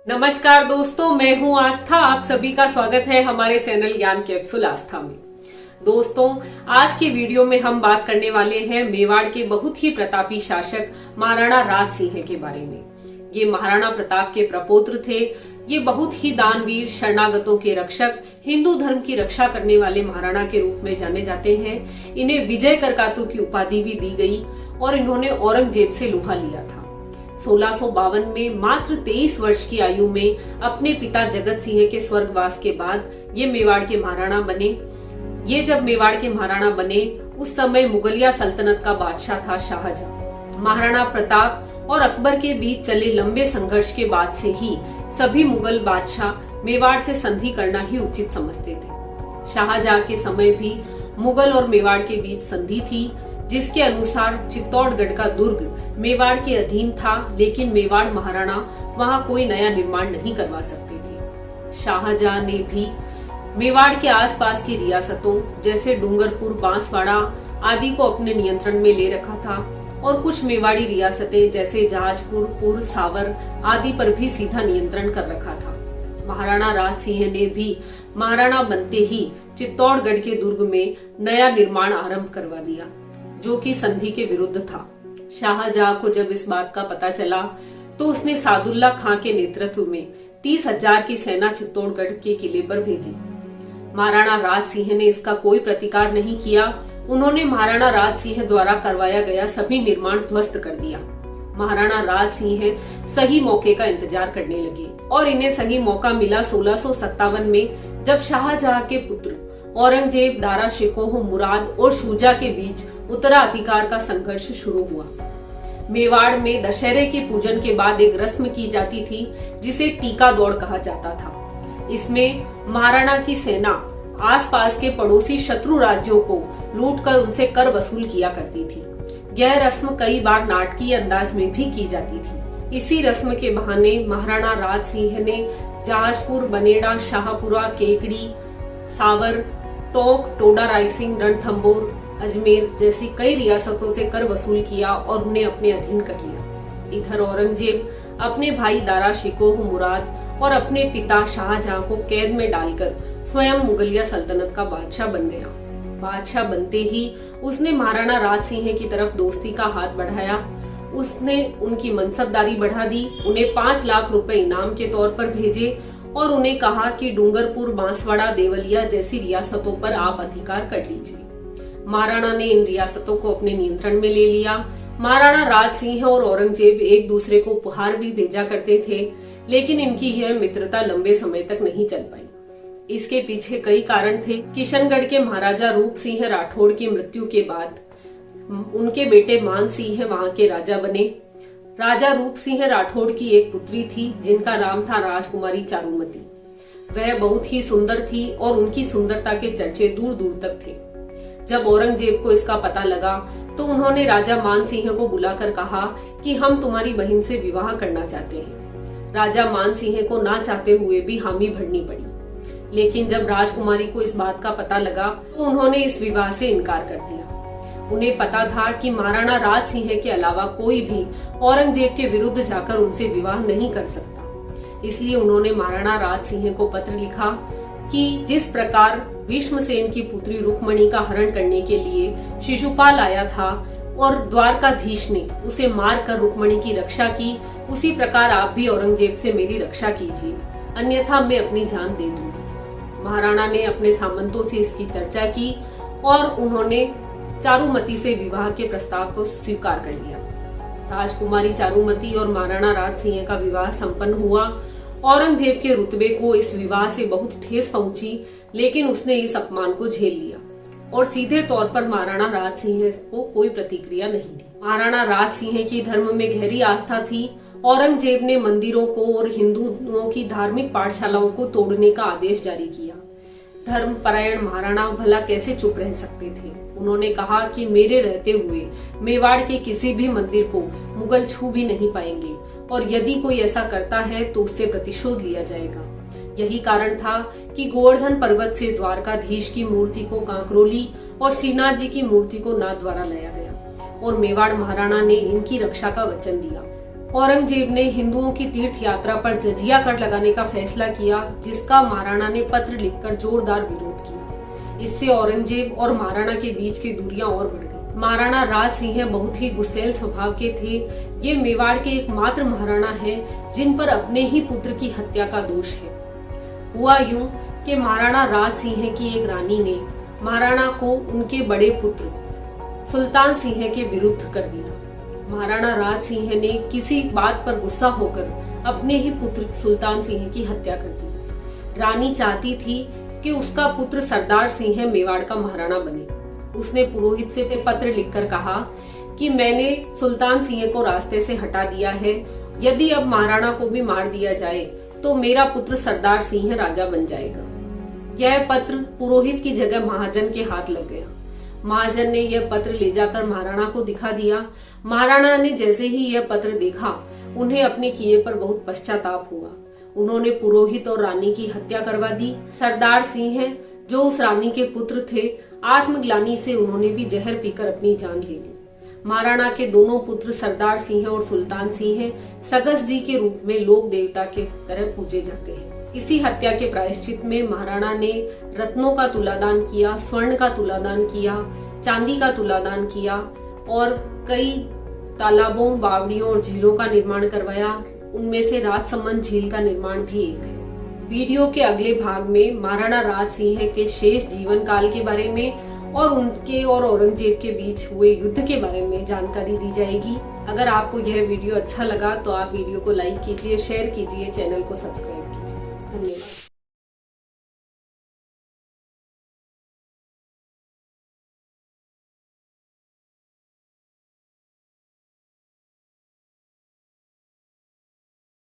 नमस्कार दोस्तों, मैं हूं आस्था। आप सभी का स्वागत है हमारे चैनल ज्ञान कैप्सूल आस्था में। दोस्तों, आज के वीडियो में हम बात करने वाले हैं मेवाड़ के बहुत ही प्रतापी शासक महाराणा राज सिंह के बारे में। ये महाराणा प्रताप के प्रपौत्र थे। ये बहुत ही दानवीर, शरणागतों के रक्षक, हिंदू धर्म की रक्षा करने वाले महाराणा के रूप में जाने जाते हैं। इन्हें विजय करकातु की उपाधि भी दी गई और इन्होंने औरंगजेब से लोहा लिया था। 1652 में मात्र 23 वर्ष की आयु में अपने पिता जगत सिंह के स्वर्गवास के बाद ये मेवाड़ के महाराणा बने। ये जब मेवाड़ के महाराणा बने उस समय मुगलिया सल्तनत का बादशाह था शाहजहां। महाराणा प्रताप और अकबर के बीच चले लंबे संघर्ष के बाद से ही सभी मुगल बादशाह मेवाड़ से संधि करना ही उचित समझते थे। शाहजहां के समय भी मुगल और मेवाड़ के बीच संधि थी, जिसके अनुसार चित्तौड़गढ़ का दुर्ग मेवाड़ के अधीन था, लेकिन मेवाड़ महाराणा वहां कोई नया निर्माण नहीं करवा सकते थे। शाहजहां ने भी मेवाड़ के आसपास की रियासतों जैसे डूंगरपुर, बांसवाड़ा आदि को अपने नियंत्रण में ले रखा था और कुछ मेवाड़ी रियासतें जैसे जहाजपुर, पुर, सावर आदि पर भी सीधा नियंत्रण कर रखा था। महाराणा राज सिंह ने भी महाराणा बनते ही चित्तौड़गढ़ के दुर्ग में नया निर्माण आरंभ करवा दिया, जो कि संधि के विरुद्ध था। शाहजहां को जब इस बात का पता चला तो उसने सादुल्ला खां के नेतृत्व में 30,000 की सेना चित्तौड़गढ़ के किले पर भेजी। महाराणा राज सिंह ने इसका कोई प्रतिकार नहीं किया। उन्होंने महाराणा राज सिंह द्वारा करवाया गया सभी निर्माण ध्वस्त कर दिया। महाराणा राज सिंह सही मौके का इंतजार करने लगे और इन्हें सही मौका मिला 1657 में, जब शाहजहां के पुत्र औरंगजेब, दारा शिकोह मुराद और शुजा के बीच उत्तराधिकार का संघर्ष शुरू हुआ। मेवाड़ में दशहरे के पूजन के बाद एक रस्म की जाती थी जिसे टीका दौड़ कहा जाता था। इसमें महाराणा की सेना आसपास के पड़ोसी शत्रु राज्यों को लूटकर उनसे कर वसूल किया करती थी। यह रस्म कई बार नाटकीय अंदाज में भी की जाती थी। इसी रस्म के बहाने महाराणा राज सिंह ने जहाजपुर, बनेड़ा, शाहपुरा, केकड़ी, सावर, टोंक, टोडा रायसिंह, रणथंभौर, अजमेर जैसी कई रियासतों से कर वसूल किया और उन्हें अपने अधीन कर लिया। इधर औरंगजेब अपने भाई दारा शिकोह मुराद और अपने पिता शाहजहां को कैद में डालकर स्वयं मुगलिया सल्तनत का बादशाह बन गया। बादशाह बनते ही उसने महाराणा राज सिंह की तरफ दोस्ती का हाथ बढ़ाया। उसने उनकी मनसबदारी बढ़ा दी, उन्हें 5 लाख रुपए इनाम के तौर पर भेजे और उन्हें कहा कि डूंगरपुर, बांसवाड़ा, देवलिया जैसी रियासतों पर आप अधिकार कर लीजिए। महाराणा ने इन रियासतों को अपने नियंत्रण में ले लिया। महाराणा राज सिंह और औरंगजेब एक दूसरे को उपहार भी भेजा करते थे, लेकिन इनकी यह मित्रता लंबे समय तक नहीं चल पाई। इसके पीछे कई कारण थे। किशनगढ़ के महाराजा रूप सिंह राठौड़ की मृत्यु के बाद उनके बेटे मान सिंह वहां के राजा बने। राजा रूप सिंह राठौड़ की एक पुत्री थी जिनका नाम था राजकुमारी चारुमती। वह बहुत ही सुंदर थी और उनकी सुंदरता के चर्चे दूर दूर तक थे। जब औरंगजेब को इसका पता लगा तो उन्होंने राजा मान सिंह को बुलाकर कहा कि हम तुम्हारी बहन से विवाह करना चाहते हैं। राजा मान सिंह को ना चाहते हुए भी हामी भरनी पड़ी, लेकिन जब राजकुमारी को इस बात का पता लगा तो उन्होंने इस विवाह से इनकार कर दिया। उन्हें पता था कि महाराणा राज सिंह के अलावा कोई भी औरंगजेब के विरुद्ध जाकर उनसे विवाह नहीं कर सकता। इसलिए उन्होंने महाराणा राज सिंह को पत्र लिखा कि जिस प्रकार भीष्मसेन की पुत्री रुक्मणी का हरण करने के लिए शिशुपाल आया था और द्वारकाधीश ने उसे मारकर रुक्मणी की रक्षा की, उसी प्रकार आप भी औरंगजेब से मेरी रक्षा कीजिए, अन्यथा मैं अपनी जान दे दूंगी। महाराणा ने अपने सामंतों से इसकी चर्चा की और उन्होंने चारुमती से विवाह के प्रस्ताव को स्वीकार कर लिया। राजकुमारी चारुमती और महाराणा राज सिंह का विवाह संपन्न हुआ। औरंगजेब के रुतबे को इस विवाह से बहुत ठेस पहुंची, लेकिन उसने इस अपमान को झेल लिया और सीधे तौर पर महाराणा राज सिंह को कोई प्रतिक्रिया नहीं दी। महाराणा राज सिंह की धर्म में गहरी आस्था थी। औरंगजेब ने मंदिरों को और हिंदुओं की धार्मिक पाठशालाओं को तोड़ने का आदेश जारी किया। धर्मपरायण महाराणा भला कैसे चुप रह सकते थे। उन्होंने कहा कि मेरे रहते हुए मेवाड़ के किसी भी मंदिर को मुगल छू भी नहीं पाएंगे और यदि कोई ऐसा करता है तो उससे प्रतिशोध लिया जाएगा। यही कारण था कि गोवर्धन पर्वत से द्वारकाधीश की मूर्ति को कांकरोली और श्रीनाथ जी की मूर्ति को नाथ द्वारा लाया गया और मेवाड़ महाराणा ने इनकी रक्षा का वचन दिया। औरंगजेब ने हिंदुओं की तीर्थ यात्रा पर जजिया कर लगाने का फैसला किया, जिसका महाराणा ने पत्र लिखकर जोरदार विरोध किया। इससे औरंगजेब और महाराणा के बीच की दूरियां और बढ़ गई। महाराणा राज सिंह बहुत ही गुस्सैल स्वभाव के थे। ये मेवाड़ के एकमात्र महाराणा हैं जिन पर अपने ही पुत्र की हत्या का दोष है। हुआ यूं कि महाराणा राज सिंह की एक रानी ने महाराणा को उनके बड़े पुत्र सुल्तान सिंह के विरुद्ध कर दिया। महाराणा राज सिंह ने किसी बात पर गुस्सा होकर अपने ही पुत्र सुल्तान सिंह की हत्या कर दी। रानी चाहती थी कि उसका पुत्र सरदार सिंह मेवाड़ का महाराणा बने। उसने पुरोहित से पत्र लिखकर कहा कि मैंने सुल्तान सिंह को रास्ते से हटा दिया है। यदि अब महाराणा को भी मार दिया जाए तो मेरा पुत्र सरदार सिंह राजा बन जाएगा। यह पत्र पुरोहित की जगह महाजन के हाथ लग गया। महाजन ने यह पत्र ले जाकर महाराणा को दिखा दिया। महाराणा ने जैसे ही यह पत्र देखा, उन्हें अपने किए पर बहुत पश्चाताप हुआ। उन्होंने पुरोहित और रानी की हत्या करवा दी। सरदार सिंह, जो उस रानी के पुत्र थे, आत्मग्लानि से उन्होंने भी जहर पीकर अपनी जान ले ली। महाराणा के दोनों पुत्र सरदार सिंह और सुल्तान सिंह सगस जी के रूप में लोक देवता के तरह पूजे जाते हैं। इसी हत्या के प्रायश्चित में महाराणा ने रत्नों का तुलादान किया, स्वर्ण का तुलादान किया, चांदी का तुलादान किया और कई तालाबों, बावड़ियों और झीलों का निर्माण करवाया। उनमें से राजसमंद झील का निर्माण भी एक है। वीडियो के अगले भाग में महाराणा राज सिंह के शेष जीवन काल के बारे में और उनके और औरंगजेब के बीच हुए युद्ध के बारे में जानकारी दी जाएगी। अगर आपको यह वीडियो अच्छा लगा तो आप वीडियो को लाइक कीजिए, शेयर कीजिए, चैनल को सब्सक्राइब कीजिए। धन्यवाद।